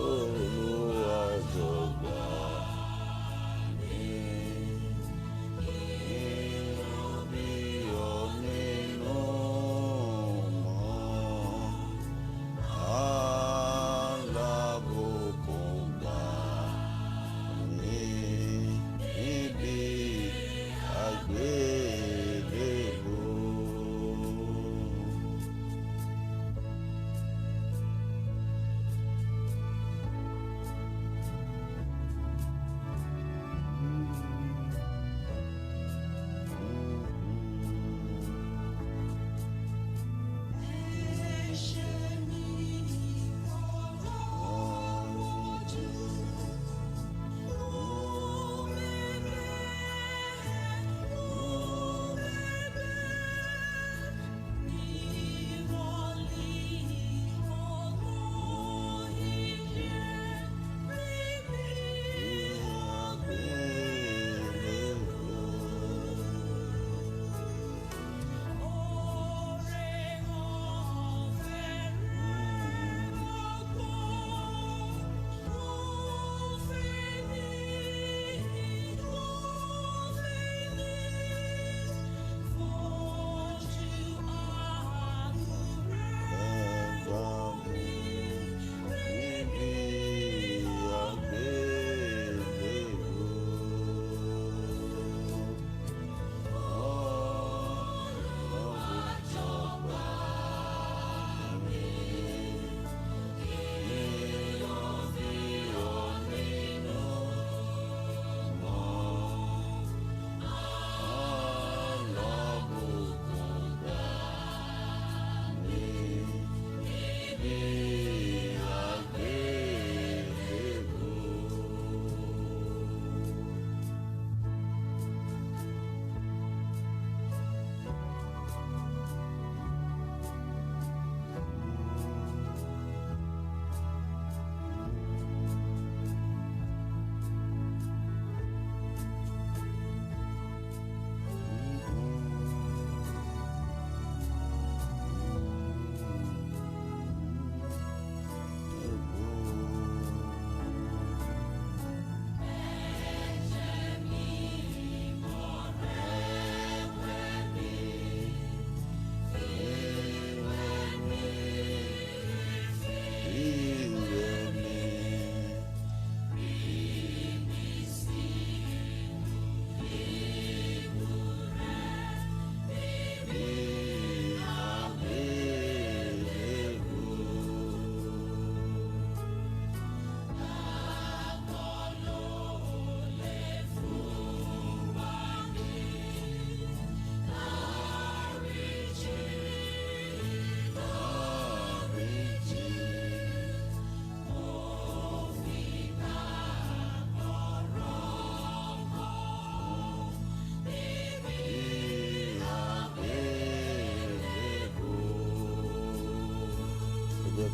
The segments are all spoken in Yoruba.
Olúwa jọ̀gbà mi, bí ọ nínú mọ́, alábùkún gbà mí níbi àgbélébùú.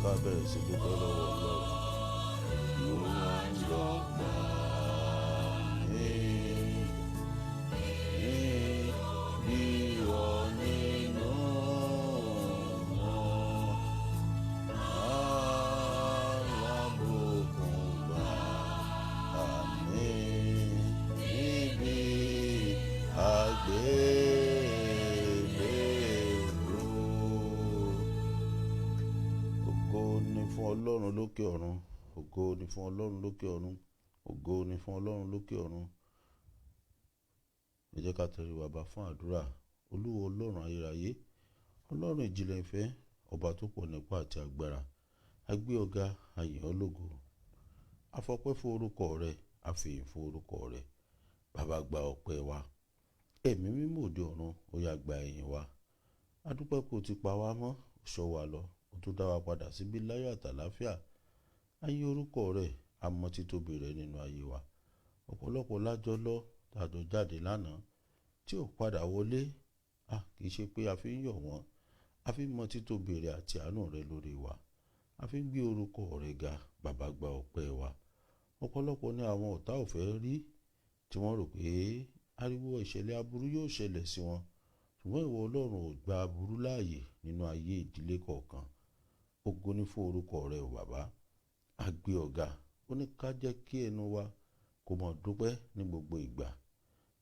Ká bẹ̀rẹ̀ sí dúpẹ́ lọ́wọ́ Ọlọ́run. Olúwa jọ̀gbà mí, bí ọ nínú mọ́, alábùkún gbà mí níbi àgbélébùú. Ògo ni fún Ọlọ́run lókè ọ̀run, ògo ni fún Ọlọ́run lókè ọ̀run, ògo ni fún Ọlọ́run lókè ọ̀run. Ẹ jẹ́ ká tẹríba bá fún àdúrà. Olúwa Ọlọ́run ayérayé, Ọlọ́run ìjìnlẹ̀ ìfẹ́, ọba tó pọ̀ nípa àti agbára, a gbé ọ̀gá, a yìn ọ́ lógo. A fọpẹ́ fún orúkọ rẹ, a fi ìyìn fún orúkọ rẹ. Bàbá gba ọpẹ́ wa. Ẹ̀mí mímọ́ òde ọ̀run, ó yá gba ìyìn wa. A dúpẹ́ kó o ti pa wá mọ́, ṣọ́ wa lọ, ó tún dá wa padà síbí láyọ̀ àtàláfíà. A yìn orúkọ rẹ̀, a mọ títóbi rẹ̀ nínú ayé wa. Ọ̀pọ̀lọpọ̀ lájọ lọ tàjọ jáde lánàá tí ò padà wọlé. Kì í ṣe pé a fi ń yọ̀ wọ́n, a fi ń mọ títóbi rẹ̀ àti àánú rẹ̀ lórí wa. A fi ń gbé orúkọ rẹ̀ ga. Bàbá gba ọpẹ́ wa. Ọ̀pọ̀lọpọ̀ ní àwọn ọ̀tá ò fẹ́ rí, tí wọ́n rò pé ariwo ìṣẹ̀lẹ̀ aburú yóò ṣẹlẹ̀ sí wọn. Ṣùgbọ́n ìwọ Ọlọ́run ò gba aburú láàyè nínú ayé ìdílé kọ̀ọ̀kan. Ògo ni fún orúkọ rẹ o bàbá. A gbé ọ̀gá, ó ní ká jẹ́ kí ẹnu wa kó máa dúpẹ́ ní gbogbo ìgbà.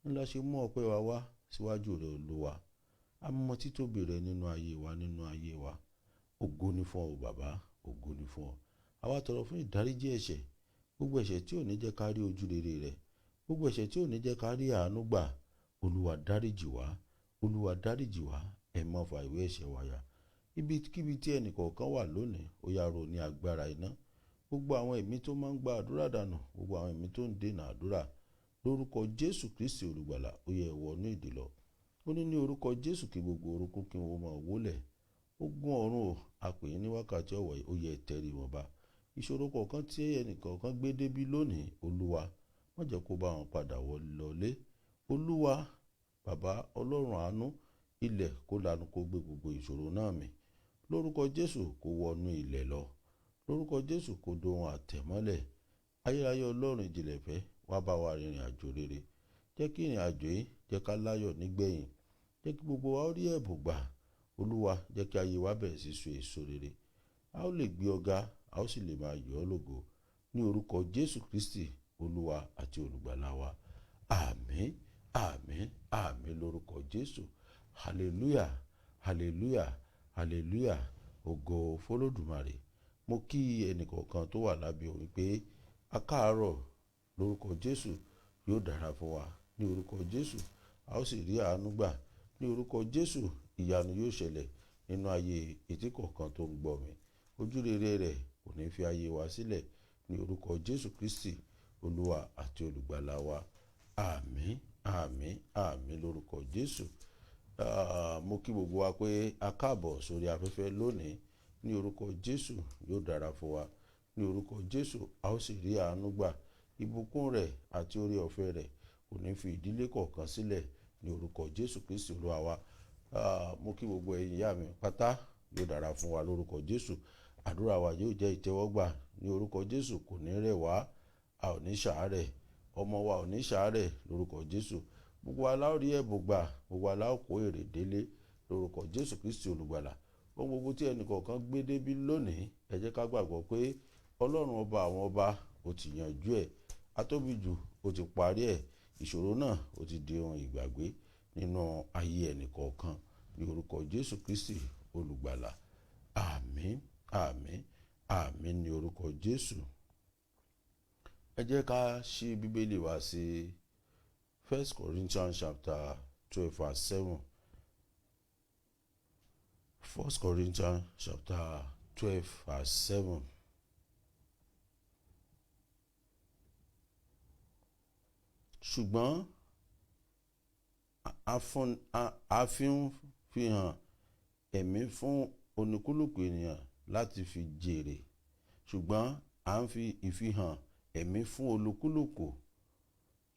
Ńlá ṣe mú ọpẹ́ wa wá síwájú rẹ̀ Olúwa. A mọ títóbi rẹ̀ nínú ayé wa. Ògo ni fún ọ bàbá, ògo ni fún ọ. Àwa tọrọ fún ìdáríjì ẹ̀ṣẹ̀, gbogbo ẹ̀ṣẹ̀ tí ò ní jẹ́ ká rí ojú rere rẹ̀, gbogbo ẹ̀ṣẹ̀ tí ò ní jẹ́ ká rí àánú gbà. Olúwa dáríjì wá, Olúwa dáríjì wá, ẹ má fa ìwé ẹ̀ṣẹ̀ wa ya. Ibikíbi tí ẹnì kọ̀ọ̀kan wà lónìí, ó yá rọ̀ ní agbára iná. Gbogbo àwọn ẹ̀mí tó máa ń gba àdúrà dànù, gbogbo àwọn ẹ̀mí tó ń dènà àdúrà, lórúkọ Jésù Kristi olùgbàlà, ó yẹ wọnú ìdè lọ. Ó ní orúkọ Jésù kí gbogbo orúnkún kí wọ́n máa wólẹ̀. Ogun ọ̀run o, a pè é ní wákàtí ọ̀wọ̀ yìí, ó yẹ tẹrí wọn bá. Ìṣòro kọ̀ọ̀kan tí ẹnì kọ̀ọ̀kan gbé débí lónìí, Olúwa má jẹ́ kó bá wọn padà lọlé. Olúwa bàbá ọlọ́run àánú, ilẹ̀ kó lanu kó gbé gbogbo ìṣòro náà mì. Lórúkọ Jésù kó wọnú ilẹ̀ lọ. Lórúkọ Jésù kó dohun àtẹ̀mọ́lẹ̀. Ayérayé ọlọ́run ìjìnlẹ̀ ìfẹ́, wá bá wa rìnrìn àjò rere. Jẹ́ kí ìrìn àjò yìí jẹ́ ká láyọ̀ nígbẹ̀yìn. Jẹ́ kí gbogbo wa ó rí ẹ̀bùn gbà. Olúwa jẹ́ kí ayé wa bẹ̀rẹ̀ sí so èso rere. A ó lè gbé ọ̀gá, a ó sì lè máa yọ̀ ọ́ lógo. Ní orúkọ Jésù Kristi Olúwa àti olùgbàlà wa. Àmín, àmín, àmín lórúkọ Jésù. Hallelujah, hallelujah, hallelujah. Ògo f'Olódùmarè. Mo kí ẹnìkọ̀ọ̀kan tó wà lábẹ́ omi pé a káàárọ̀ lórúkọ Jésù, yóò dára fún wa. Ní orúkọ Jésù, a ó sì rí àánú gbà. Ní orúkọ Jésù, ìyanu yóò ṣẹlẹ̀ nínú ayé etí kọ̀ọ̀kan tó ń gbọ́ mi. Ojú rere rẹ̀ kò ní fi ayé wa sílẹ̀. Ní orúkọ Jésù Kristi Olúwa àti olùgbàlà wa. Àmín, àmín, àmín lórúkọ Jésù. Mo kí gbogbo wa pé a káàbọ̀ sórí afẹ́fẹ́ lónìí. Ní orúkọ Jésù yóò dára fún wa. Ní orúkọ Jésù a ó sì rí àánú gbà. Ìbùkún rẹ̀ àti oore ọ̀fẹ́ rẹ̀ kò ní fi ìdílé kọ̀ọ̀kan sílẹ̀. Ní orúkọ Jésù Kristi Olúwa wa. Mo kí gbogbo ẹ̀yin ìyá mi pátá, yóò dára fún wa lórúkọ Jésù. Àdúrà wa yóò jẹ́ ìtẹ́wọ́gbà. Ní orúkọ Jésù kò ní rẹ̀ wá, a ò ní ṣàárẹ̀. Ọmọ wa ò ní ṣàárẹ̀ lórúkọ Jésù. Gbogbo wa la ó rí ẹ̀bùn gbà, gbogbo wa la ó kó èrè délé lórúkọ Jésù Kristi olùgbàlà. Ohun gbogbo tí ẹnì kọ̀ọ̀kan gbé débí lónìí, ẹ jẹ́ ká gbàgbọ́ pé Ọlọ́run ọba àwọn ọba ó ti yanjú ẹ̀. Atóbi jù ó ti parí ẹ̀. Ìṣòro náà ó ti di ohun ìgbàgbé nínú ayé ẹnì kọ̀ọ̀kan ní orúkọ Jésù Kristi olùgbàlà. Àmín, àmín, àmín ní orúkọ Jésù. Ẹ jẹ́ ká ṣí Bíbélì wa sí 1 Corinthians chapter 12 verse 7. 1 Corinthians chapter 12 verse 7. Ṣùgbọ́n a fi ń fi hàn ẹ̀mí fún oníkúlùkù ènìyàn láti fi jèrè. Ṣùgbọ́n a ń fi ìfihàn ẹ̀mí fún olúkúlùkù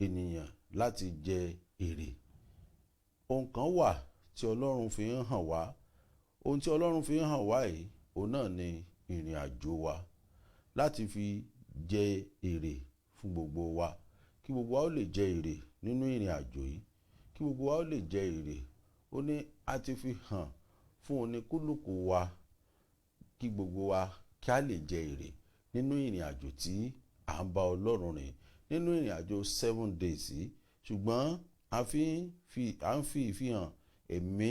ènìyàn láti jẹ èrè. Ohun kan wà tí Ọlọ́run fi ń hàn wá. Ohun tí Ọlọ́run fi ń hàn wá yìí, òun náà ni ìrìn àjò wa láti fi jẹ èrè fún gbogbo wa. Kí gbogbo wa ó lè jẹ èrè nínú ìrìn àjò yìí. Kí gbogbo wa ó lè jẹ èrè. Ó ní a ti fi hàn fún oníkúlùkù wa. Kí gbogbo wa kí a lè jẹ èrè nínú ìrìn àjò tí à ń bá Ọlọ́run rìn. Nínú ìrìn àjò 7 days yìí. Ṣùgbọ́n à ń fi ìfihàn ẹ̀mí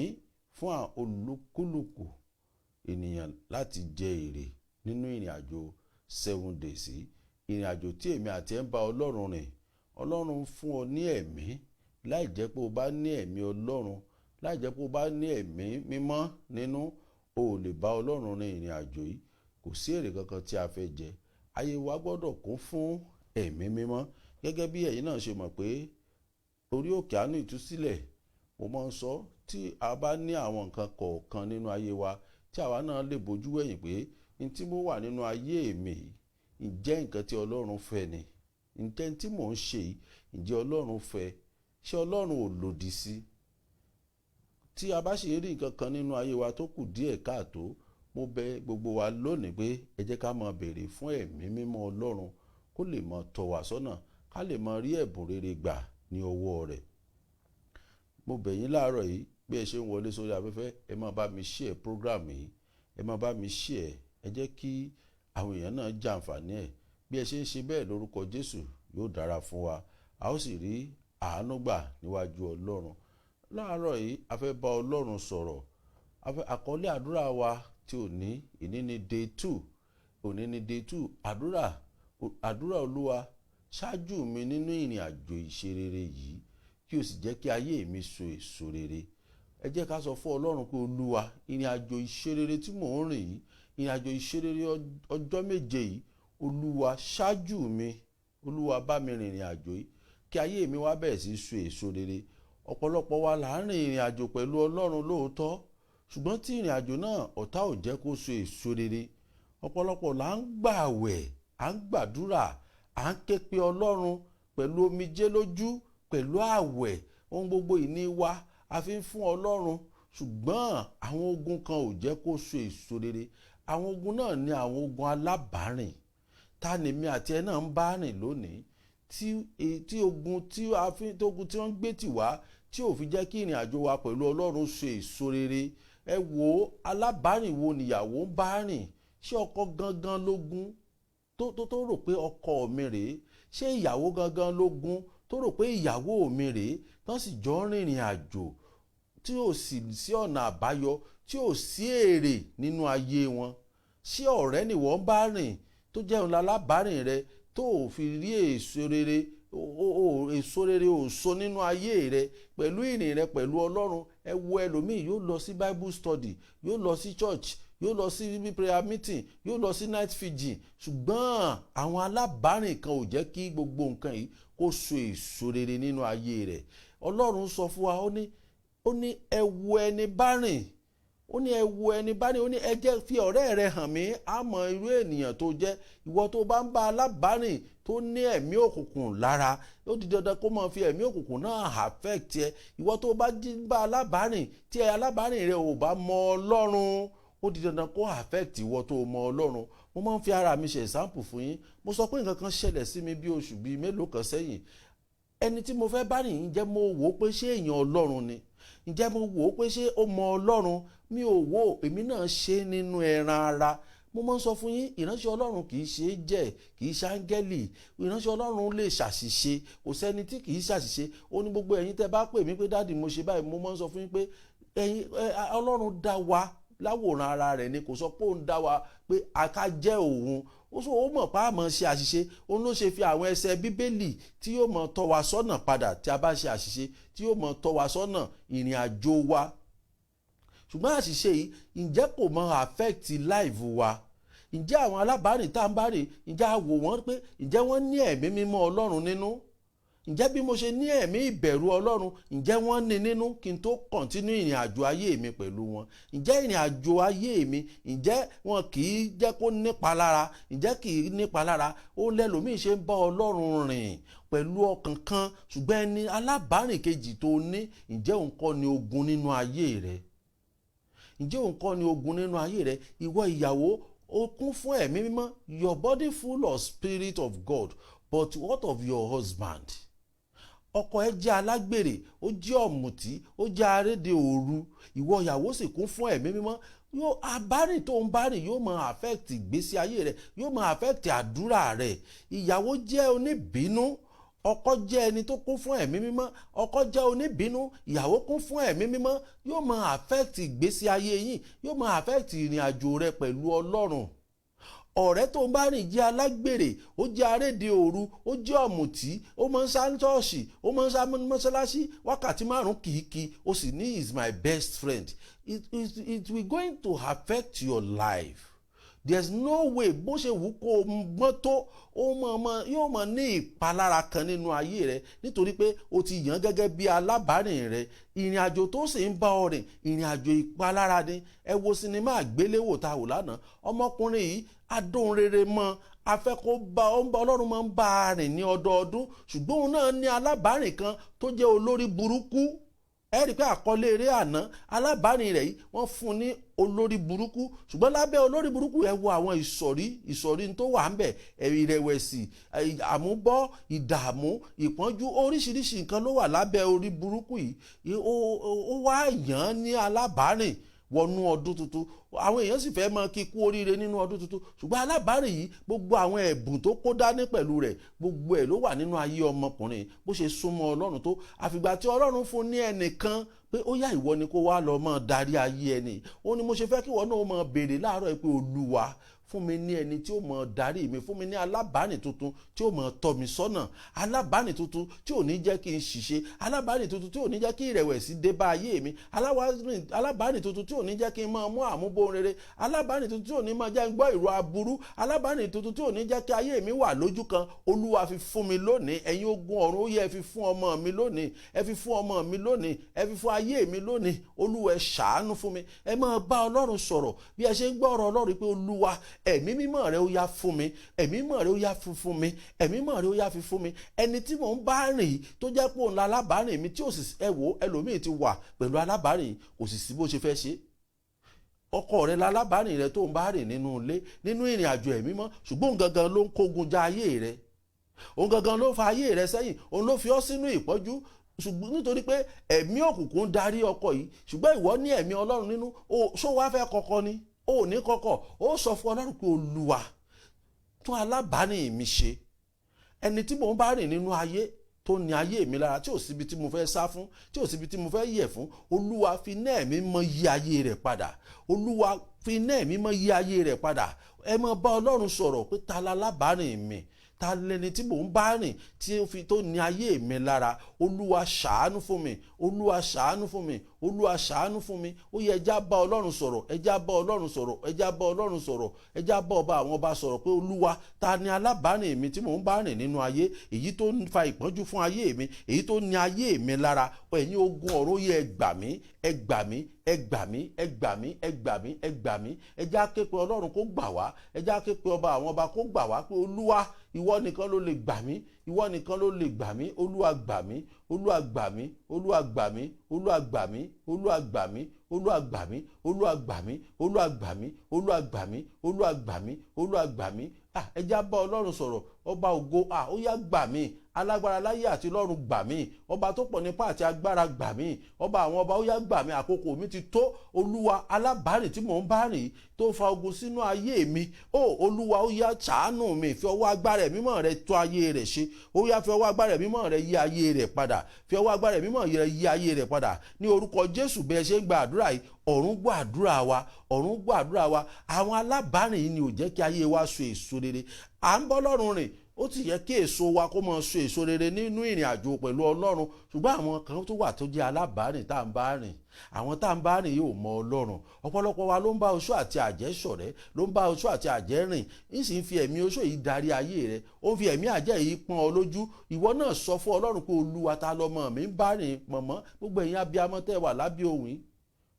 fún olúkúlùkù ènìyàn láti jẹ èrè nínú ìrìn àjò 7 days yìí. Ìrìn àjò tí èmi àti ẹ̀ ń bá Ọlọ́run rìn. Ọlọ́run fún ọ ní ẹ̀mí. Láì jẹ́ pé o bá ní ẹ̀mí Ọlọ́run, láì jẹ́ pé o bá ní ẹ̀mí mímọ́ nínú, o ò lè bá Ọlọ́run rìn ìrìn àjò yìí. Kò sí èrè kankan tí a fẹ́ jẹ. Ayé wa gbọ́dọ̀ kún fún ẹ̀mí mímọ́. Gẹ́gẹ́ bí ẹ̀yin náà ṣe mọ̀ pé orí òkè àánú ìtúsílẹ̀, mo máa ń sọ, tí a bá ní àwọn nǹkan kọ̀ọ̀kan nínú ayé wa tí àwa náà lè bojú wẹ̀yìn pé n tí mo wà nínú ayé mi ǹjẹ́ nǹkan tí Ọlọ́run fẹ́ ni? Ǹjẹ́ n tí mò ń ṣe yìí, ǹjẹ́ Ọlọ́run fẹ́? Ṣé Ọlọ́run ò lòdì sí? Tí a bá ṣe rí nǹkan kan nínú ayé wa tó kù díẹ̀ káàtó, mo bẹ̀ gbogbo wa lónìí pé ẹ jẹ́ ká máa béèrè fún ẹ̀mí mímọ́ Ọlọ́run kó lè máa tọ́ wa sọ́nà, ká lè máa rí ẹ̀bùn rere gbà ní ọwọ́ rẹ̀. Mo bẹ̀ yín láàárọ̀ yìí bí ẹ ṣe ń wọlé sórí afẹ́fẹ́, ẹ máa bá mi share program yìí. Ẹ máa bá mi share. Ẹ jẹ́ kí àwọn èèyàn náà jàǹfààní ẹ̀. Bí ẹ ṣe ń ṣe bẹ́ẹ̀ lórúkọ Jésù yóò dára fún wa, a ó sì rí àánú gbà níwájú Ọlọ́run. Láàárọ̀ yìí a fẹ́ bá Ọlọ́run sọ̀rọ̀. Àkọlé àdúrà wa tí òní ní day 2. Òní ní day 2. Àdúrà Olúwa ṣáájú mi nínú ìrìn àjò ìṣerere yìí, kí o sì jẹ́ kí ayé mi so èso rere. Ẹ jẹ́ ká sọ fún Ọlọ́run pé Olúwa, ìrìn àjò ìṣerere tí mò ń rìn yìí, ìrìn àjò ìṣerere ọjọ́ méje yìí, Olúwa ṣáájú mi, Olúwa bá mi rìnrìn àjò yìí, kí ayé mi wá bẹ̀rẹ̀ sí so èso rere. Ọ̀pọ̀lọpọ̀ wa là ń rìn ìrìn àjò pẹ̀lú Ọlọ́run lóòótọ́, ṣùgbọ́n tí ìrìn àjò náà ọ̀tá ò jẹ́ kó so èso rere. Ọ̀pọ̀lọpọ̀ là ń gbààwẹ̀, à ń gbàdúrà, à ń ké pe Ọlọ́run pẹ̀lú omijé lójú, pẹ̀lú àwẹ̀, ohun gbogbo ìní wa a fi ń fún Ọlọ́run, ṣùgbọ́n àwọn ogun kan ò jẹ́ kó so èso rere. Àwọn ogun náà ni àwọn ogun alábàárìn. Ta ni mi àti ẹ náà ń bá rìn lónìí? Tí ogun tí wọ́n ń gbé tì wá tí ò fi jẹ́ kí ìrìn àjò wa pẹ̀lú Ọlọ́run so èso rere. Ẹ wo alábàárìn wo nìyàwó ń bá rìn? Ṣé ọkọ gangan lógun tó rò pé ọkọ mi rèé? Ṣé ìyàwó gangan lógun tó rò pé ìyàwó mi rèé? Tán sì jọ ń rìnrìn àjò tí ò sì sí ọ̀nà àbáyọ, tí ò sí èrè nínú ayé wọn. Ṣé ọ̀rẹ́ ni wọ́n bá rìn tó jẹ́ òun lálábàárìn rẹ tó ò fi rí èso rere? Èso rere ò so nínú ayé rẹ pẹ̀lú ìrìn rẹ pẹ̀lú Ọlọ́run. Ẹ wo ẹlòmíì yóò lọ sí Bible study, yóò lọ sí church, yóò lọ sí prayer meeting, yóò lọ sí night vigil, ṣùgbọ́n àwọn alábàárìn kan ò jẹ́ kí gbogbo nǹkan yìí kó so èso rere nínú ayé rẹ̀. Ọlọ́run sọ fún wa, ó ní ẹ wo ẹni bá rìn, ó ní ẹ wo ẹni bá rìn, ó ní ẹ jẹ́ fi ọ̀rẹ́ rẹ hàn mí, á mọ irú ènìyàn tó jẹ́. Ìwọ tó bá ń bá alábàárìn tó ní ẹ̀mí òkùnkùn lára, ó di dandan kó máa fi ẹ̀mí òkùnkùn náà affect ẹ. Ìwọ tó bá bá alábàárìn tí alábàárìn rẹ ò bá mọ Ọlọ́run, ó di dandan kó affect ìwọ tó mọ Ọlọ́run. Mo máa ń fi ara mi ṣe example fún yín. Mo sọ pé nǹkan kan ṣẹlẹ̀ sí mi bí oṣù bíi mélòó kan sẹ́yìn. Ẹni tí mo fẹ́ bá rìn, ǹjẹ́ mo wò ó pé ṣé èèyàn Ọlọ́run ni? Ǹjẹ́ mo wò ó pé ṣé ó mọ Ọlọ́run? Mi ò wò ó, èmi náà ṣe nínú ẹran ara. Mo máa ń sọ fún yín, ìránṣẹ́ Ọlọ́run kì í ṣe jẹ́, kì í ṣe áńgẹ́lì. Ìránṣẹ́ Ọlọ́run lè ṣàṣìṣe, kò sẹ́ni tí kì í ṣàṣìṣe. Ó ní gbogbo ẹ̀yin tẹ́ bá pè mí pé dáàdì mo ṣe báyìí, mo máa ń sọ fún yín pé Ọlọ́run dá wa láwòrán ara rẹ̀ ni, kò sọ pé òun dá wa pé aká jẹ́ òun. Ó mọ̀ pé a máa ṣe àṣìṣe. Òun ló ṣe fi àwọn ẹsẹ̀ Bíbélì tí yóò máa tọ́ wa sọ́nà padà tí a bá ṣe àṣìṣe, tí yóò máa tọ́ wa sọ́nà ìrìn àjò wa. Ṣùgbọ́n àṣìṣe yìí ǹjẹ́ kò máa affect life wa? Ǹjẹ́ àwọn alábàárìn tá ń bá rìn, ǹjẹ́ a wò wọ́n pé ǹjẹ́ wọ́n ní ẹ̀mí mímọ́ Ọlọ́run nínú? Ǹjẹ́ bí mo ṣe ní ẹ̀mí ìbẹ̀rù Ọlọ́run, ǹjẹ́ wọ́n ní nínú kí n tó continue ìrìn àjò ayé mi pẹ̀lú wọn? Ǹjẹ́ ìrìn àjò ayé mi, ǹjẹ́ wọn kì í jẹ́ kó nípa lára? Ǹjẹ́ kì í nípa lára? Ó lẹ́lòmíì ṣe ń bá Ọlọ́run rìn pẹ̀lú ọkàn kan, ṣùgbọ́n ẹni alábàárìn kejì tó ní, ǹjẹ́ òun kọ́ ni ogun nínú ayé rẹ? Ǹjẹ́ òun kọ́ ni ogun nínú ayé rẹ? Ìwọ ìyàwó, ó kún fún ẹ̀mí mímọ́, your body full of spirit of God, but what of your husband? Ọkọ ẹ jẹ́ alágbèrè, ó jẹ́ ọ̀mùtí, ó jẹ́ aréde òru. Ìwọ ìyàwó sì kún fún ẹ̀mí mímọ́. Àbárìn tó ń bá rìn yóò máa affect ìgbésí ayé rẹ̀, yóò máa affect àdúrà rẹ̀. Ìyàwó jẹ́ oníbínú, ọkọ jẹ́ ẹni tó kún fún ẹ̀mí mímọ́. Ọkọ jẹ́ oníbínú, ìyàwó kún fún ẹ̀mí mímọ́. Yóò máa affect ìgbésí ayé yín, yóò máa affect ìrìn àjò rẹ pẹ̀lú Ọlọ́run. Ọ̀rẹ́ tó ń bá rìn jẹ́ alágbèrè, ó jẹ́ aréde òru, ó jẹ́ ọ̀mùtí, ó máa ń sá ṣọ́ọ̀ṣì, ó máa ń sá mọ́ṣáláṣí wákàtí 5 kìíkì, ó sì ní is my best friend. It will going to affect your life. There's no way bó ṣe wù kó gbọ́n tó, yóò máa ní ìpalára kan nínú ayé rẹ nítorí pé o ti yàn gẹ́gẹ́ bí alábàárìn rẹ. Ìrìn àjò tó sì ń bá ọ rìn, ìrìn àjò ìpalára ni. Ẹ wo sinimá àgbéléwò tá a wò lánàá. Ọmọkùnrin yìí adóhun rere mọ́, afẹ́ kó bá Ọlọ́run máa ń bá a rìn ní ọdọọdún, ṣùgbọ́n òun náà ní alábàárìn kan tó jẹ́ olórí burúkú. Ẹ rí pé àkọlé eré àná, alábàárìn rẹ̀ yìí wọ́n fún ní olórí burúkú, ṣùgbọ́n lábẹ́ olórí burúkú ẹ wo àwọn ìsọ̀rí tó wà ń bẹ̀, ìrẹ̀wẹ̀sì, àmúbọ́, ìdààmú, ìpọ́njú, oríṣiríṣi nǹkan ló wà lábẹ́ orí burúkú yìí. Ó wá yàn án ní alábàárìn. wọnú ọdún tuntun, àwọn èèyàn sì fẹ́ mọ kí kú oríire nínú ọdún tuntun, ṣùgbọ́n alábàárìn yìí gbogbo àwọn ẹ̀bùn tó kó dání pẹ̀lú rẹ̀ gbogbo ẹ̀ ló wà nínú ayé ọmọkùnrin bó ṣe súnmọ́ Ọlọ́run tó, àfìgbà tí Ọlọ́run fún ní ẹnìkan pé ó yá ìwọ ni kó wá lọ mọ́ darí ayé ẹni. Ó ní mo ṣe fẹ́ kí ìwọ náà mọ̀ béèrè láàárọ̀ pé Olúwa fún mi ní ẹni tí ó mọ̀ darí mi, fún mi ní alábàárìn tuntun tí ó mọ̀ tọ́ mi sọ́nà, alábàárìn tuntun tí ò ní jẹ́ kí n ṣìṣe, alábàárìn tuntun tí ò ní jẹ́ kí ìrẹ̀wẹ̀sì dé bá ayé mi, alábàárìn tuntun tí ò ní jẹ́ kí n máa mú àmúbò rere, alábàárìn tuntun tí ò ní máa jẹ́ n gbọ́ ìró aburú, alábàárìn tuntun tí ò ní jẹ́ kí ayé mi wà lójú kan. Olúwa fi fún mi lónìí, ẹ̀yin ogun ọ̀run ó yẹ ẹ fi fún ọmọ mi lónìí, ẹ fi fún ọmọ mi lónìí, ẹ fi fún ayé mi lónìí. Olúwa ẹ ṣàánú fún mi. Ẹ máa bá Ọlọ́run sọ̀rọ̀ bí ẹ ṣe ń gbọ́ ọ̀rọ̀ Ọlọ́run pé Olúwa ẹ̀mí mímọ́ rẹ ó yá fún mi, ẹ̀mí mímọ́ rẹ ó yá fi fún mi, ẹ̀mí mímọ́ rẹ ó yá fi fún mi. Ẹni tí mò ń bá rìn tó jẹ́ pé òun la alábàárìn mi tí ò sì ẹlòmíì ti wà pẹ̀lú alábàárìn kò sì sí bó ṣe fẹ́ ṣe. Ọkọ rẹ la alábàárìn rẹ tó ń bá rìn nínú ilé nínú ìrìn àjò ẹ̀mí mọ́, ṣùgbọ́n òun gangan ló ń kógun já ayé rẹ, òun gangan ló fa ayé rẹ sẹ́yìn, òun ló fi ọ́ sínú ìpọ́njú, ṣùgbọ́n nítorí pé ẹ̀mí òkùnkùn darí ọkọ yìí, ṣùgbọ́n ìwọ ní ẹ̀mí Ọlọ́run nínú, ṣó wá fẹ́ kọ́kọ́ ni? Ó ní kọ́kọ́, ó sọ fún Ọlọ́run pé Olúwa tún alábàárìn mi ṣe, ẹni tí mò ń bá rìn nínú ayé tó ní ayé mi lára tí ò síbi tí mo fẹ́ sá fún, tí ò síbi tí mo fẹ́ yẹ̀ fún. Olúwa fi iná ẹ̀mí mọ́ yí ayé rẹ̀ padà, Olúwa fi iná ẹ̀mí mọ́ yí ayé rẹ̀ padà. Ẹ máa bá Ọlọ́run sọ̀rọ̀ pé ta la alábàárìn mi, ta lẹni tí mò ń bá rìn tó ní ayé mi lára. Olúwa ṣàánú fún mi, Olúwa ṣàánú fún mi, Olúwa ṣàánú fún mi. Ó yẹ ẹjá bá Ọlọ́run sọ̀rọ̀, ẹjá bá Ọlọ́run sọ̀rọ̀, ẹjá bá Ọlọ́run sọ̀rọ̀, ẹjá bá ọba àwọn ọba sọ̀rọ̀ pé Olúwa ta ni alábàárìn mi tí mò ń bá rìn nínú ayé, èyí tó ń fa ìpọ́njú fún ayé mi, èyí tó ní ayé mi lára. Ẹ̀yin ogun ọ̀run yẹ ẹ gbà mí, ẹ gbà mí, ẹ gbà mí, ẹ gbà mí, ẹ gbà mí, ẹ gbà mí. Ẹjá ké pe Ọlọ́run kó gbà wá, ẹjá ké pe ọba àwọn ọba kó gbà wá pé Olúwa ìwọ nìkan ló lè gbà mí, ìwọ nìkan ló lè gbà mí. Olúwa gbà mí, Olúwa gbà mí, Olúwa gbà mí, Olúwa gbà mí, Olúwa gbà mí, Olúwa gbà mí, Olúwa gbà mí, Olúwa gbà mí, Olúwa gbà mí, Olúwa gbà mí, Olúwa gbà mí. Ẹjá bá Ọlọ́run sọ̀rọ̀. Ọba ògo ó yá gbà mí, alágbára láyé àti lọ́run gbà mí, ọba tó pọ̀ nípa àti agbára gbà mí, ọba àwọn ọba ó yá gbà mí. Àkókò mi ti tó. Olúwa alábàárìn tí mò ń bá rìn tó fa ogun sínú ayé mi, Olúwa ó yá ṣàánú mi, fi ọwọ́ agbára ẹ̀mí mímọ́ rẹ tó ayé rẹ̀ ṣe. Ó yá fi ọwọ́ agbára ẹ̀mí mímọ́ rẹ yí ayé rẹ̀ padà, fi ọwọ́ agbára ẹ̀mí mímọ́ rẹ yí ayé rẹ̀ padà ní orúkọ Jésù. Bẹ́ẹ̀ ṣe ń gba àdúrà yìí, ọ̀run gbọ́ àdúrà wa, ọ̀run gbọ́ àdúrà wa. Àwọn alábàárìn yìí ni ò jẹ́ kí ayé wa so èso rere. À ń bọ́ lọ́run rìn, ó ti yẹ kí èso wa kó máa so èso rere nínú ìrìn àjò pẹ̀lú Ọlọ́run, ṣùgbọ́n àwọn kan tó wà tó jẹ́ alábàárìn tá à ń bá rìn, àwọn tá à ń bá rìn yóò mọ Ọlọ́run. Ọ̀pọ̀lọpọ̀ wa ló ń bá oṣó àti àjẹ́ ṣọ̀rẹ́, ló ń bá oṣó àti àjẹ́ rìn, ń sì ń fi ẹ̀mí oṣó yìí darí ayé rẹ̀, ó ń fi ẹ̀mí àjẹ́ yìí pọ́n ọ lójú. Ìwọ náà sọ fún Ọlọ́run pé Olúwa ta lọmọ mi ń bá rìn. Mọ̀mọ́, gbogbo ẹ̀yin abiyamọ tẹ́ wà lábẹ́ ohùn yìí,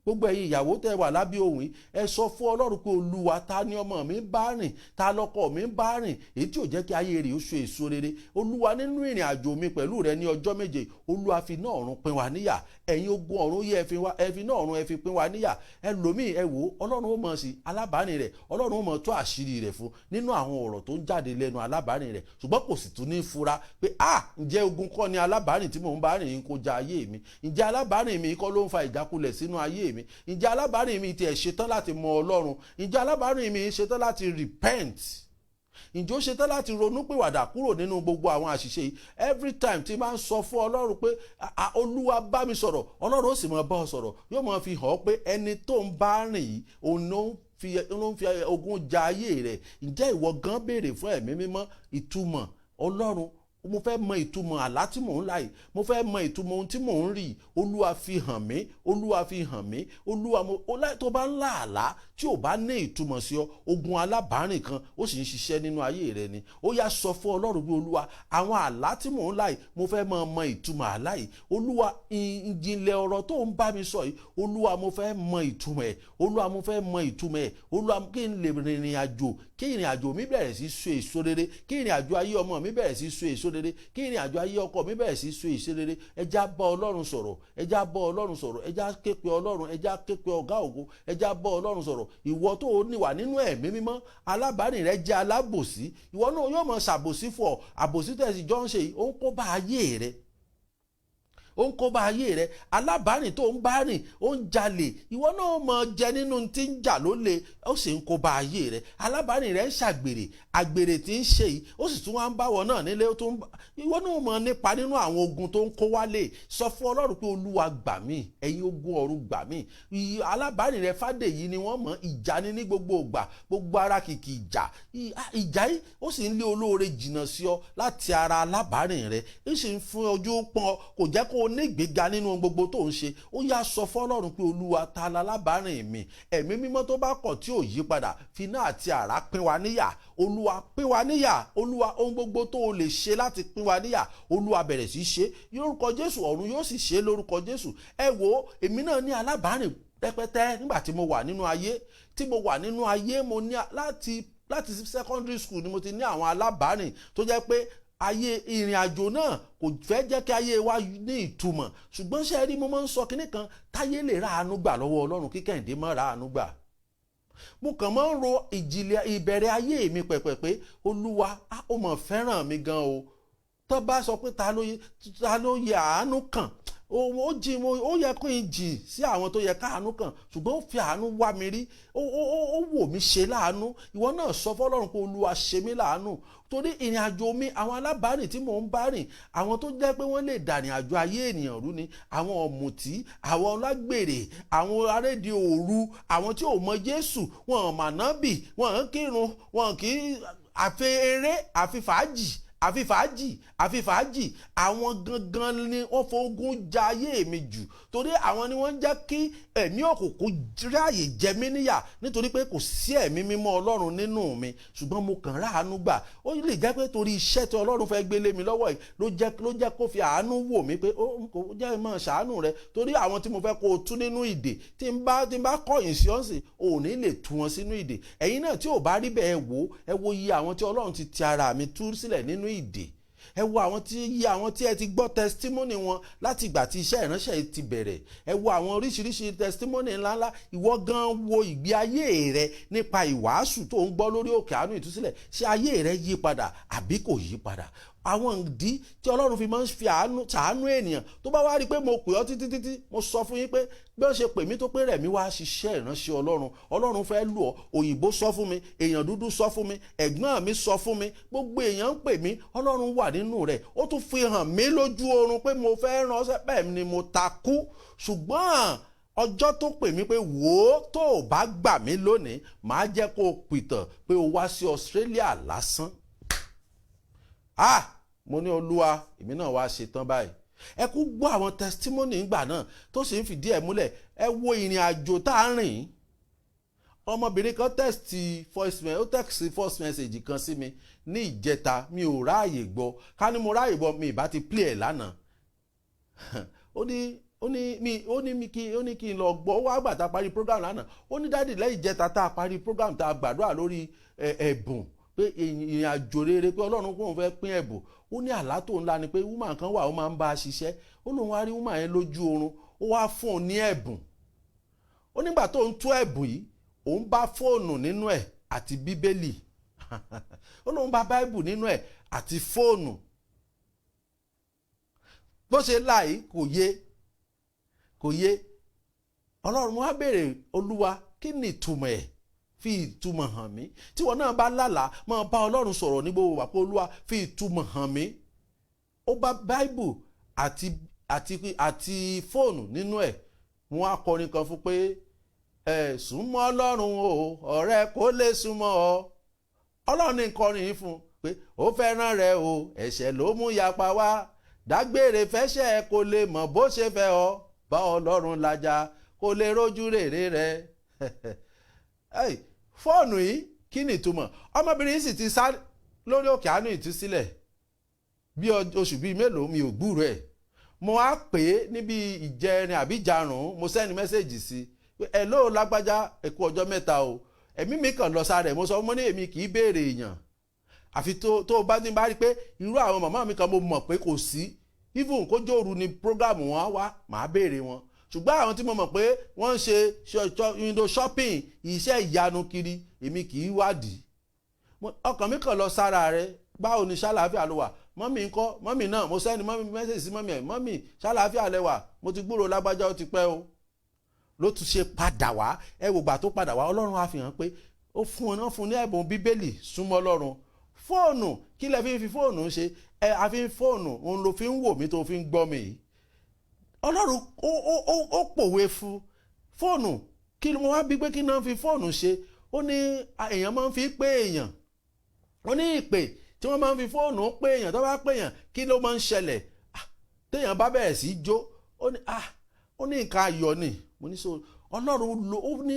gbogbo ẹ̀yin ìyàwó tẹ́ wà lábẹ́ ohùn yìí, ẹ sọ fún Ọlọ́run pé Olúwa ta ni ọmọ mi ń bá rìn, ta lọkọ mi ń bá rìn, èyí tí ò jẹ́ kí ayé rẹ̀ ó so èso rere. Olúwa nínú ìrìn àjò mi pẹ̀lú rẹ ní ọjọ́ méje, Olúwa fi iná ọ̀run pín wa níyà. Ẹ̀yin ogun ọ̀run yẹ ẹ fi iná ọ̀run ẹ fi pín wa níyà. Ẹlòmíì ẹ wò, Ọlọ́run ó mọ̀ sí alábàárìn rẹ̀, Ọlọ́run ó mọ̀ tó àṣírí rẹ̀ fún nínú àwọn ọ̀rọ̀ tó ń jáde lẹ́nu alábàárìn rẹ̀, ṣùgbọ́n kò sì tún ní fura pé ǹjẹ́ ogun kọ́ ni alábàárìn tí mò ń bá rìn kó ja ayé mi? Ǹjẹ́ alábàárìn mi kọ́ ló ń fa ìjákulẹ̀ sínú ayé mi? Ǹjẹ́ alábàárìn mi tiẹ̀ ṣetán láti mọ Ọlọ́run? Ǹjẹ́ alábàárìn mi ṣetán láti repent? Ǹjẹ́ ó ṣetán láti ronúpìwàdà kúrò nínú gbogbo àwọn àṣìṣe yìí? Every time tí máa ń sọ fún Ọlọ́run pé Olúwa bá mi sọ̀rọ̀, Ọlọ́run ó sì máa bá ọ sọ̀rọ̀, yóò máa fi hàn pé ẹni tó ń bá rìn yìí òun ló ń fi ogun ja ayé rẹ̀. Ǹjẹ́ ìwọ gan béèrè fún ẹ̀mí mímọ́ ìtumọ̀? Ọlọ́run, mo fẹ́ mọ ìtumọ̀ àlá tí mò ń lá yìí, mo fẹ́ mọ ìtumọ̀ ohun tí mò ń rí. Olúwa fi hàn mí, Olúwa fi hàn mí. Olúwa tó bá ń lá àlá tí ò bá ní ìtumọ̀ sí ọ, ogun alábàárìn kan ó sì ń ṣiṣẹ́ nínú ayé rẹ ni. Ó yá sọ fún Ọlọ́run pé Olúwa, àwọn àlá tí mò ń lá yìí, mo fẹ́ mọ ìtumọ̀ àlá yìí. Olúwa, ìjìnlẹ̀ ọ̀rọ̀ tó ń bá mi sọ yìí, Olúwa mo fẹ́ mọ ìtumọ̀ ẹ̀, Olúwa mo fẹ́ mọ ìtumọ̀ ẹ̀. Olúwa, kí n lè rìnrìn àjò, kí ìrìn àjò mi bẹ̀rẹ̀ sí so èso rere, kí ìrìn àjò ayé ọmọ mi bẹ̀rẹ̀ sí so èso rere, kí ìrìn àjò ayé ọkọ mi bẹ̀rẹ̀ sí so èso rere. Ẹjá bá Ọlọ́run sọ̀rọ̀, ẹjá bá Ọlọ́run sọ̀rọ̀, ẹjá ké pe Ọlọ́run, ẹjá ké pe ọ̀gá ògo, ẹjá bá Ọlọ́run sọ̀rọ̀. Ìwọ tó níwà nínú ẹ̀mí mímọ́, alábàárìn rẹ jẹ́ alábòsí, ìwọ náà yóò mọ ṣàbòsí fún ọ. Àbòsí tẹ̀sí jọ ń ṣe yìí, ó ń kó bá ayé rẹ. ó ń kó bá ayé rẹ. Alábàárìn tó ń bá rìn ó ń jalè, ìwọ náà mọ jẹ nínú tí ń jà lólè, ó sì ń kó bá ayé rẹ. Alábàárìn rẹ ń ṣàgbèrè, àgbèrè tí ń ṣe yìí ó sì tún wá ń báwọ náà nílé, ìwọ náà mọ nípa nínú àwọn ogun tó ń kó wálé. Sọ fún Ọlọ́run pé Olúwa gbà mí, ẹ̀yin ogun ọ̀run gbà mí. Alábàárìn rẹ Fádèyí ni wọ́n mọ̀, ìjà ni ní gbogbo ìgbà, gbogbo ara kìkì ìjà yìí ó sì ń lé olóore jìnnà sí ọ láti ara alábàárìn rẹ, ó sì ń fún ojú pọ́n, kò jẹ́ kó o ní ìgbéga nínú gbogbo tó ń ṣe. Ó yá sọ fọ́lọ́run pé Olúwa ta lálábàárìn mi, ẹ̀mí mímọ́ tó bá kọ̀ tí ò yí padà, finá àti àrá pín wa níyà. Olúwa pín wa níyà. Olúwa ohun gbogbo tó o lè ṣe láti pín wa níyà, Olúwa bẹ̀rẹ̀ sí ṣe lórúkọ Jésù, ọ̀run yóò sì ṣe lórúkọ Jésù. Ẹ wo, èmi náà ní alábàárìn rẹpẹtẹ nígbà tí mo wà nínú ayé, mo ní láti secondary school ni mo ti ní àwọn alábàárìn tó jẹ́ pé ayé ìrìn àjò náà kò fẹ́ jẹ́ kí ayé wa ní ìtumọ̀. Ṣùgbọ́n ṣe rí, mo máa ń sọ kinní kan, táyé lè ráàánú gbà lọ́wọ́ Ọlọ́run kí Kẹ́hìndé má ráàánú gbà. Mo kàn máa ń ro ìbẹ̀rẹ̀ ayé mi pẹ̀pẹ̀ pé Olúwa ó mọ̀ fẹ́ràn mi gan o. Tó bá sọ pé ta ló yẹ àánú kàn, ó yẹ kó ń jì sí àwọn tó yẹ káàánú kàn, ṣùgbọ́n ó fi àánú wá mi rí, ó wò mí ṣe láàánú. Ìwọ náà sọ fọ́lọ́run pé Olúwa ṣe mí láàánú, torí ìrìn àjò mi, àwọn alábàárìn tí mò ń bá rìn, àwọn tó jẹ́ pé wọ́n lè dàrìn àjò ayé ènìyàn rú ni, àwọn ọ̀mùtí, àwọn ọlágbèrè, àwọn arédè òru, àwọn tí ò mọ Jésù, wọn ò mànábì, wọn ń kírun, wọn kì í àfi eré àfi fàájì. Àwọn gangan ni wọ́n fogun ja ayé mi jù, torí àwọn ni wọ́n ń jẹ́ kí ẹ̀mí òkùnkùn ráàyè jẹ mí níyà, nítorí pé kò sí ẹ̀mí mímọ́ Ọlọ́run nínú mi. Ṣùgbọ́n mo kàn ráàánú gbà. Ó lè jẹ́ pé torí iṣẹ́ tí Ọlọ́run fẹ́ gbélé mi lọ́wọ́ yìí ló jẹ́ kó fi àánú wò mí pé kò jẹ́ mọ́ ṣàánú rẹ, torí àwọn tí mo fẹ́ kó o tú nínú ìdè, tí n bá kọ̀yìn sí ọ̀sìn, ò ní lè tú wọn sínú ìdè. Ẹ̀yin náà tí ò bá rí bẹ́ẹ̀ ẹ wo iye àwọn tí Ọlọ́run ti ara mi tú sílẹ̀ nínú ìdè. Ẹ wo àwọn tí ẹ ti gbọ́ testimony wọn láti ìgbà tí iṣẹ́ ìránṣẹ́ yìí ti bẹ̀rẹ̀. Ẹ wo àwọn oríṣiríṣi testimony ńláńlá. Ìwọ gan wo ìgbé ayé rẹ nípa ìwàásù tó ń gbọ́ lórí Òkè Àánú Ìtúsílẹ̀. Ṣé ayé rẹ yí padà àbí kò yí padà? Àwọn ìdí tí Ọlọ́run fi máa ń fi ṣàánú ènìyàn, tó bá wá rí pé mo pè ọ́ títí, mo sọ fún yín pé bí wọ́n ṣe pè mí tó pé rẹ̀ mí wá ṣiṣẹ́ ìránṣẹ́ Ọlọ́run fẹ́ lù ọ́. Òyìnbó sọ fún mi, èèyàn dúdú sọ fún mi, ẹ̀gbọ́n mi sọ fún mi, gbogbo èèyàn ń pè mí, Ọlọ́run wà nínú rẹ̀. Ó tún fi hàn mí lójú oorun pé mo fẹ́ ránṣẹ́, bẹ́ẹ̀ ni mo takú. Ṣùgbọ́n ọjọ́ tó pè mí pé wò ó, tó o bá gbà mí lónìí, màá jẹ́ kó o pìtàn pé o wá sí Australia lásán. Mo ní Olúwa, èmi náà wá ṣetán báyìí. Ẹ kú gbọ́ àwọn testimony ńgbà náà tó sì ń fìdí ẹ̀ múlẹ̀. Ẹ wo ìrìn àjò tá a rìn. Ọmọbìnrin kan text voice message kan sí mi ní ìjẹta, mi ò ráàyè gbọ́. Ká ní mo ráàyè gbọ́, mi ìbá ti play ẹ̀ lánàá. Ó ní kí n lọ gbọ́. Ó wá gbà tá a parí program lánàá. Ó ní dáàdì, lẹ́yìn ìjẹta tá a parí program tá a gbàdúrà lórí ẹ̀bùn, pé ìrìn àjò rere, pé Ọlọ́run kò fẹ́ pín ẹ̀bùn. Ó ní àlá tó ńlá ni pé woman kan wà, ó máa ń bá a ṣiṣẹ́. Ó lóun wá rí woman yẹn lójú oorun, ó wá fún un ní ẹ̀bùn. Ó nígbà tó ń tú ẹ̀bùn yìí, òun bá fóònù nínú ẹ̀ àti bíbélì. Ó lóun bá báíbù nínú ẹ̀ àti fóònù. Bó ṣe láì kò yé. Ọlọ́run wá béèrè, Olúwa kí ni ìtumọ̀ ẹ̀? Fi ìtumọ̀ hàn mí. Tí wọn náà bá lálàá, máa bá Ọlọ́run sọ̀rọ̀ ní gbogbo àpò, Olúwa fi ìtumọ̀ hàn mí. Ó bá báíbù àti fóònù nínú ẹ̀. Wọ́n á kọrin kan fún pé súnmọ́ Ọlọ́run o, ọ̀rẹ́ kò lè súnmọ́ ọ. Ọlọ́run ní kọrin yìí fún pé ó fẹ́ràn rẹ o, ẹ̀ṣẹ̀ ló mú yapa wá. Dágbére fẹ́ṣẹ̀ kò lè mọ̀ bó ṣe fẹ́ ọ. Bá Ọlọ́run làjà kò lè rójú rere rẹ. Fóònù yìí kí ni ìtumọ̀? Ọmọbìnrin yìí sì ti sá lórí Òkè Àánú Ìtúsílẹ̀ bí oṣù bíi mélòó, mi ò gbúrò ẹ̀. Mo á pè é níbi ìjẹrin àbí ìjarùn, mo sẹ́ni mẹ́sẹ̀jì sí pé hello lágbájá, ẹ kú ọjọ́ mẹ́ta o. Ẹ̀mí mi kàn lọ sára ẹ̀, mo sọ mo ní èmi kì í béèrè èèyàn. Àfi tó bá ti bá rí pé irú àwọn màmá mi kan mo mọ̀ pé kò sí, even kó jòrú ni program wọn wá, màá béèrè wọn. Ṣùgbọ́n àwọn tí mo mọ̀ pé wọ́n ń ṣe window shopping, iṣẹ́ ìyanu kiri, èmi kì í wádìí. Ọkàn mi kàn lọ sára rẹ̀, báwo ni ṣàlàáfíà ló wà? mọ́mì ńkọ́, mọ́mì náà mo sẹ́ni mọ́mì mẹ́sẹ̀jì sí mọ́mì ẹ̀, mọ́mì ṣàlàáfíà lẹ́wà, mo ti gbúrò lágbájá ó ti pẹ́ o. Ló tún ṣe padà wá, ẹ wò gbà tó padà wá, Ọlọ́run á fi hàn pé ó fún ọ náà fún ní ẹ̀bùn bíbélì súnmọ́ Ọlọ́run. Fóònù kí lẹ fi fóònù ṣe? A fi fóònù òun ló fi ń wò mí tó fi ń gbọ́ mi yìí. Ọlọ́run ó pòwe fún fóònù, kí ló wá bí pé kí náà fi fóònù ṣe? Ó ní èèyàn máa ń fi pé èèyàn, ó ní ìpè tí wọ́n máa ń fi fóònù pé èèyàn, tó bá pé èèyàn kí ló máa ń ṣẹlẹ̀? Téèyàn bá bẹ̀rẹ̀ sí jó, ó ní nǹkan ayọ̀ ni. Mo ní so Ọlọ́run ó ní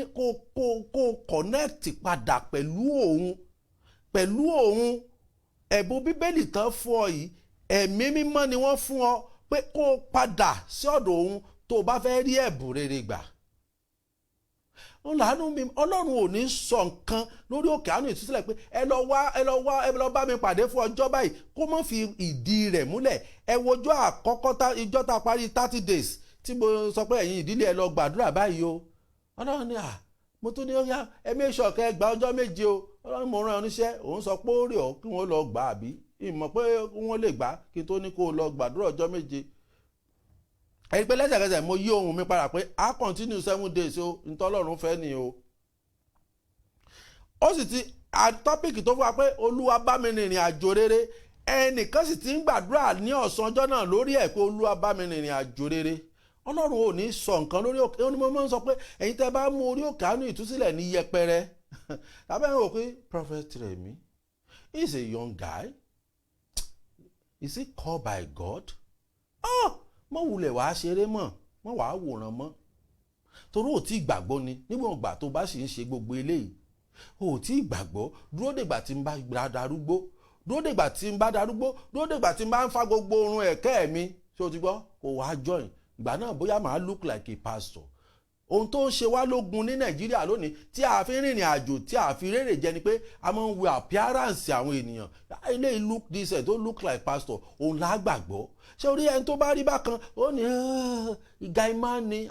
kó connect padà pẹ̀lú òun. Ẹ̀bùn bíbélì tán fún ọ yìí, ẹ̀mí mímọ́ ni wọ́n fún ọ pé kó padà sí ọ̀dọ̀ òun tó bá fẹ́ rí ẹ̀bùn rere gbà. Ọlọ́run ò ní sọ nǹkan lórí òkè àánú ìtúsílẹ̀ pé ẹ lọ bá mi pàdé fún ọjọ́ báyìí kó má fi ìdí rẹ̀ múlẹ̀. Ẹ wojọ́ àkọ́kọ́ ìjọ́ tá a parí 30 days tí mo sọ pé ẹ̀yin ìdílé ẹ lọ gbàdúrà báyìí o. Ọlọ́run ní mo tún ní ó yá ẹ̀mí ìṣọ̀kẹ́ gba ọjọ́ méje o. Ọlọ́run mo rán ọ níṣẹ́, òun sọ pé ó rí ọ kí wọ́n lọ gbà àbí ìmọ̀ pé wọ́n lè gbà kí tó ní kó lọ gbàdúrà ọjọ́ méje. Ẹ̀yin pé lẹ́sẹ̀kẹsẹ̀ mo yí ohun mi padà pé a continue 7 days o, ntọ́lọ́run fẹ́ ni o. Ó sì ti tọ́pìkì tó fún wa pé Olúwa bá mi rìnrìn àjò rere. Ẹnìkan sì ti ń gbàdúrà ní ọ̀sán ọjọ́ náà lórí ẹ̀ pé Olúwa bá mi rìnrìn àjò rere. Ọlọ́run ò ní sọ nǹkan lórí òkè, ó ní mo máa ń sọ pé ẹ̀yin tẹ́ bá mú orí òkè àánú ìtúsílẹ̀ ní yẹpẹrẹ. Tàbí ẹ̀yin rò pé Prophet Remi is a young guy, is he called by God? Mọ̀ wulẹ̀ wàá ṣeré mọ̀ wàá wòran mọ́. Torí ò tí gbàgbọ́ ni nígbà ìgbà tó bá sì ń ṣe gbogbo eléyìí. Ò tí gbàgbọ́, dúró dègbà tí ń bá darúgbó, dúró dègbà tí ń bá ń fa gbogbo orun ẹ̀kẹ́ mi. Ṣé o ti gbọ́? Kò wá join. Ìgbà náà bóyá màá look like a pastor. Ohun tó ń ṣe wá lógun ní Nàìjíríà lónìí tí a fi rìnrìn àjò tí a fi rere jẹ ni pé a máa ń wo appearance àwọn ènìyàn. Eléyìí look decent, don't look like pastor. Òun là gbàgbọ́. Ṣé orí ẹni tó bá rí bákan ó ní ìgbà ìmá ni.